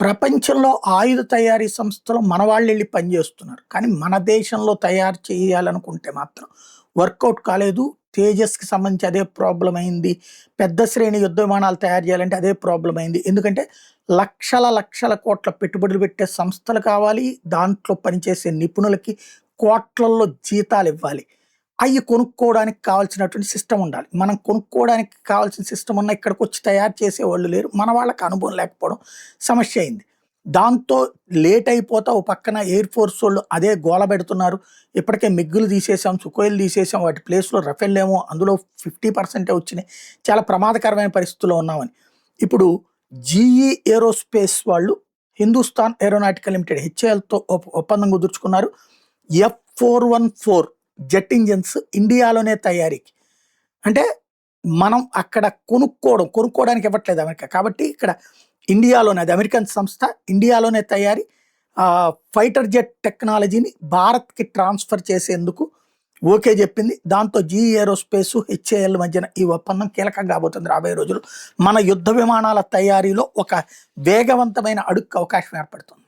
ప్రపంచంలో ఆయుధ తయారీ సంస్థలో మన వాళ్ళెళ్ళి పనిచేస్తున్నారు. కానీ మన దేశంలో తయారు చేయాలనుకుంటే మాత్రం వర్కౌట్ కాలేదు. తేజస్‌కి సంబంధించి అదే ప్రాబ్లమ్ అయింది. పెద్ద శ్రేణి యుద్ధ విమానాలు తయారు చేయాలంటే అదే ప్రాబ్లమ్ అయింది. ఎందుకంటే లక్షల కోట్ల పెట్టుబడులు పెట్టే సంస్థలు కావాలి. దాంట్లో పనిచేసే నిపుణులకి కోట్లల్లో జీతాలివ్వాలి. అయి కొనుక్కోవడానికి కావాల్సినటువంటి సిస్టమ్ ఉండాలి. మనం కొనుక్కోవడానికి కావాల్సిన సిస్టమ్ ఉన్న ఇక్కడికొచ్చి తయారు చేసేవాళ్ళు లేరు. మన వాళ్ళకి అనుభవం లేకపోవడం సమస్య అయింది. దాంతో లేట్ అయిపోతా ఓ పక్కన ఎయిర్ ఫోర్సోళ్ళు అదే గోల పెడుతున్నారు. ఇప్పటికే మిగ్గులు తీసేసాం, సుకోయిలు తీసేసాం. వాటి ప్లేస్‌లో రఫేల్ ఏమో అందులో 50% వచ్చినాయి. చాలా ప్రమాదకరమైన పరిస్థితిలో ఉన్నామని. ఇప్పుడు జీఈ ఏరోస్పేస్ వాళ్ళు హిందుస్థాన్ ఏరోనాటికల్ లిమిటెడ్ హెచ్ఏఎల్‌తో ఒప్పందం కుదుర్చుకున్నారు. F414 జెట్ ఇంజిన్స్ ఇండియాలోనే తయారీకి. అంటే మనం అక్కడ కొనుక్కోవడానికి ఇవ్వట్లేదు అమెరికా. కాబట్టి ఇక్కడ ఇండియాలోనే, అది అమెరికన్ సంస్థ, ఇండియాలోనే తయారీ ఫైటర్ జెట్ టెక్నాలజీని భారత్‌కి ట్రాన్స్‌ఫర్ చేసేందుకు ఓకే చెప్పింది. దాంతో జీఈ ఏరోస్పేస్, హెచ్ఏఎల్ మధ్యన ఈ ఒప్పందం కీలకం కాబోతుంది రాబోయే రోజుల్లో. మన యుద్ధ విమానాల తయారీలో ఒక వేగవంతమైన అడుగుకి అవకాశం ఏర్పడుతుంది.